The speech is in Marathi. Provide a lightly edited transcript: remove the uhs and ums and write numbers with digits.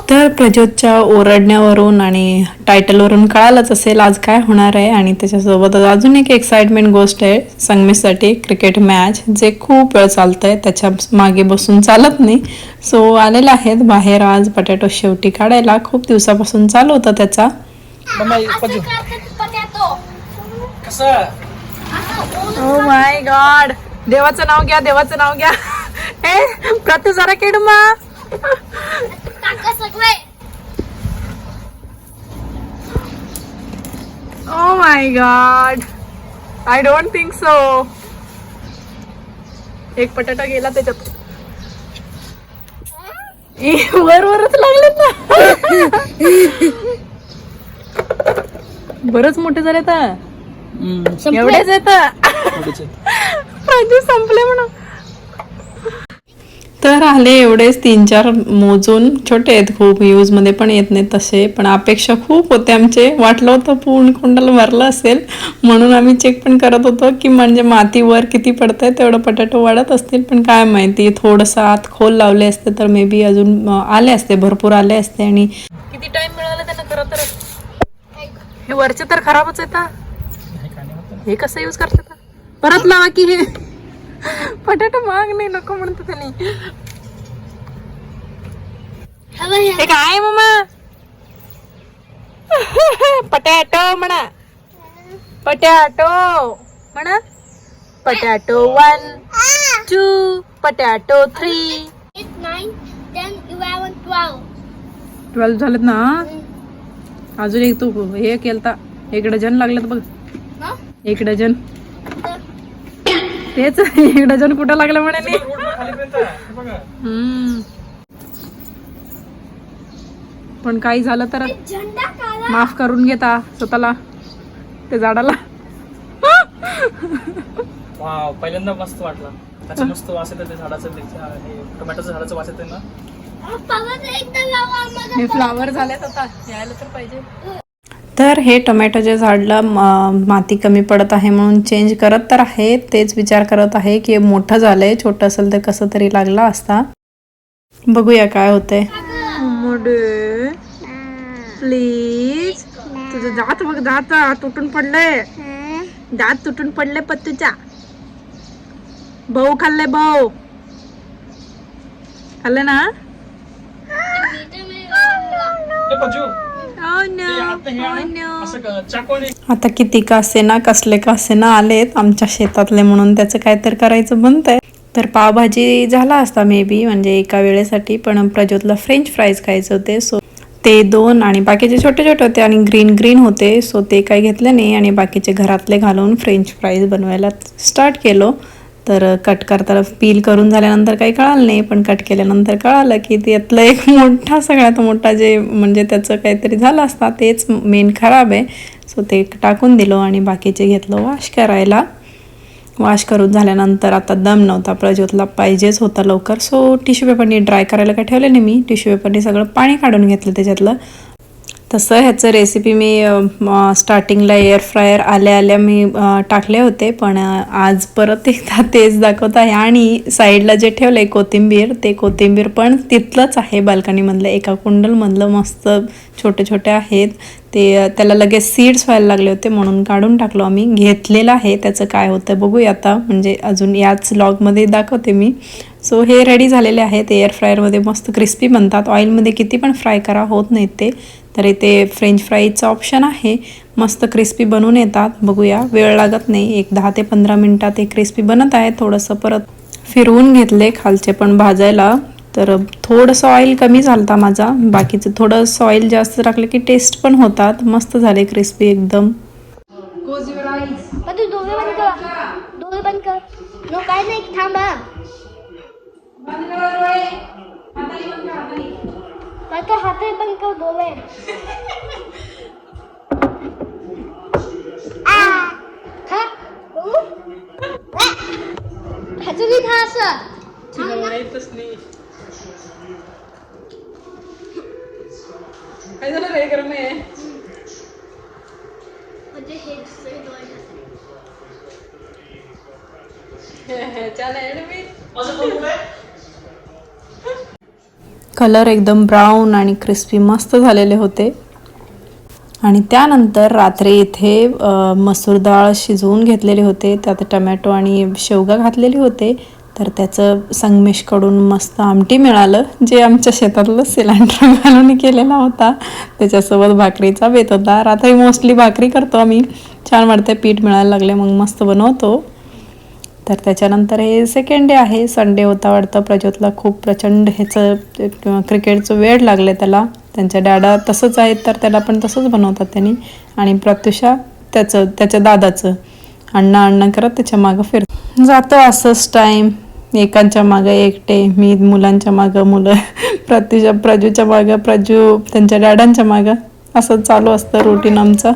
तर प्रज्योतच्या ओरडण्यावरून आणि टायटलवरून कळालंच असेल आज काय होणार आहे. आणि त्याच्यासोबतच अजून एक एक्साइटमेंट गोष्ट आहे संगमेशसाठी, क्रिकेट मॅच जे खूप वेळ चालतंय, त्याच्या मागे बसून चालत नाही. सो आलेले आहेत बाहेर आज बटाटो शेवटी काढायला. खूप दिवसापासून चालू होतं त्याचा. ओ माय गॉड, देवाचं नाव घ्या, देवाचं नाव घ्या. ए प्रतू जरा केडमा. Oh my god, I don't think so. एक बटाटा गेला त्याच्यात. वरच लागलेत ना. बरच मोठे झाले तर एवढेच येत संपले म्हणून. तर आले एवढेच 3-4 मोजून, छोटे आहेत खूप, यूज मध्ये पण येत नाही तसे, पण अपेक्षा खूप होते आमचे. वाटलं होतं पूर्ण कुंडल भरलं असेल, म्हणून आम्ही चेक पण करत होतो की म्हणजे मातीवर किती पडतंय तेवढं बटाटो वाढत असतील. पण काय माहिती, थोडंसं आत खोल लावले असते तर मे बी अजून आले असते, भरपूर आले असते. आणि किती टाइम मिळाला त्यांना खरं तर. हे वरचे तर खराबच आहेत. हे कसं यूज करतात परत लावा की. हे बटाटा माग नाही नको म्हणतो त्यांनी. हे काय मम्मा, पटॅटो म्हणा, पटॅटो म्हणा. Potato 1 2, potato 3 8 9 10 11 12. 12 झालेत ना. अजून एक तू हे केलता, 1 डझन लागलेत बघ. 1 डझन. तेच 1 डझन कुठं लागलं म्हणे. पण काही झालं तर माफ करून घेता स्वतःला ते झाडाला. वाव, पहिल्यांदा मस्त वाटला. त्याचं मस्त वास येतं ते झाडाचं, टोमॅटोचं झाडाचं वास येतं ना. हे फ्लावर झालेत आता, यायला तर पाहिजे. तर हे टोमॅटोच्या झाडला माती कमी पडत आहे म्हणून चेंज करत तर आहे. तेच विचार करत आहे की मोठं झालंय, छोटं असेल तर कसं तरी लागला असता. बघूया काय होतंय. प्लीज, तुझं दात बघ, दात तुटून पडलंय, दात तुटून पडले पत्तूच्या. भाऊ खाल्ले, भाऊ खाल्ले ना. आता किती का असे ना, कसले का असे ना आलेत आमच्या शेतातले म्हणून त्याचं काय तर करायचं बनतंय. तर पावभाजी झाला असता मे बी, म्हणजे एका वेळेसाठी. पण प्रज्योतला फ्रेंच फ्राईज खायचे होते, सो ते 2 आणि बाकीचे छोटे छोटे होते आणि ग्रीन ग्रीन होते, सो ते काही घेतले नाही आणि बाकीचे घरातले घालून फ्रेंच फ्राईज बनवायला स्टार्ट केलो. तर कट करताना पील करून झाल्यानंतर काही कळालं नाही, पण कट केल्यानंतर कळालं की त्यातलं एक मोठा, सगळ्यात मोठा जे म्हणजे त्याचं काहीतरी झालं असता तेच मेन खराब आहे. सो ते टाकून दिलो आणि बाकीचे घेतलं वॉश करायला. वॉश करून झाल्यानंतर आता दम नव्हता, प्रज्योतला पाहिजेच होता लवकर. सो टिश्यू पेपरनी ड्राय करायला काय ठेवले नाही मी, टिश्यू पेपरनी सगळं पाणी काढून घेतलं त्याच्यातलं. तसं ह्याचं रेसिपी मी स्टार्टिंगला एअर फ्रायर आल्या मी टाकले होते, पण आज परत एकदा तेच दाखवत आहे. आणि साईडला जे ठेवलं आहे कोथिंबीर, ते कोथिंबीर पण तिथलंच आहे बाल्कनीमधलं, एका कुंडलमधलं. मस्त छोटे छोटे आहेत ते, त्याला लगेच सीड्स व्हायला लागले होते म्हणून काढून टाकलो आम्ही. घेतलेलं आहे, त्याचं काय होतं बघूया आता, म्हणजे अजून याच व्लॉगमध्ये दाखवते मी. सो हे रेडी झालेले आहेत. एअर फ्रायरमध्ये मस्त क्रिस्पी बनतात, ऑइलमध्ये किती पण फ्राय करा होत नाहीत ते. तर इथे फ्रेंच फ्राईजचं ऑप्शन आहे, मस्त क्रिस्पी बनवून येतात. बघूया, वेळ लागत नाही, एक 10 ते 15 मिनटात हे क्रिस्पी बनत आहे. थोडंसं परत फिरवून घेतले खालचे पण भाजायला, तर थोडंसं ऑइल कमी झालता माझा, बाकीचं थोडंसं ऑइल जास्त टाकलं की टेस्ट पण होतात. मस्त झाले क्रिस्पी एकदम. डोळे बंद कर. नो काय नाही, थांबा. हात बंद कर, डोळे. काय झालं रे, गरम आहे. कलर एकदम ब्राऊन आणि क्रिस्पी मस्त झालेले होते. आणि त्यानंतर रात्री इथे मसूर डाळ शिजवून घेतलेले होते, त्यात टमॅटो आणि शेवगा घातलेली होते. तर त्याचं संगमेशकडून मस्त आमटी मिळालं, जे आमच्या शेतातलं सिलेंडर घालून केलेला होता. त्याच्यासोबत भाकरीचा बेत होता. रात्री मोस्टली भाकरी करतो आम्ही, छान वाटते. पीठ मिळायला लागले मग मस्त बनवतो. तर त्याच्यानंतर हे सेकंड डे आहे, संडे होता वाटतं. प्रज्योतला खूप प्रचंड ह्याचं क्रिकेटचं वेळ लागले त्याला. त्यांच्या डॅडा तसंच आहेत तर त्याला पण तसंच बनवतात त्यांनी. आणि प्रत्युषा त्याच्या दादाचं अण्णा करत त्याच्या मागं फिरत जातो. असंच टाईम एकांच्या मागं एकटे, मी मुलांच्या मागं मुलं, प्रजूच्या मागं प्रजू त्यांच्या डॅडांच्या मागं, असं चालू असतं रुटीन आमचं.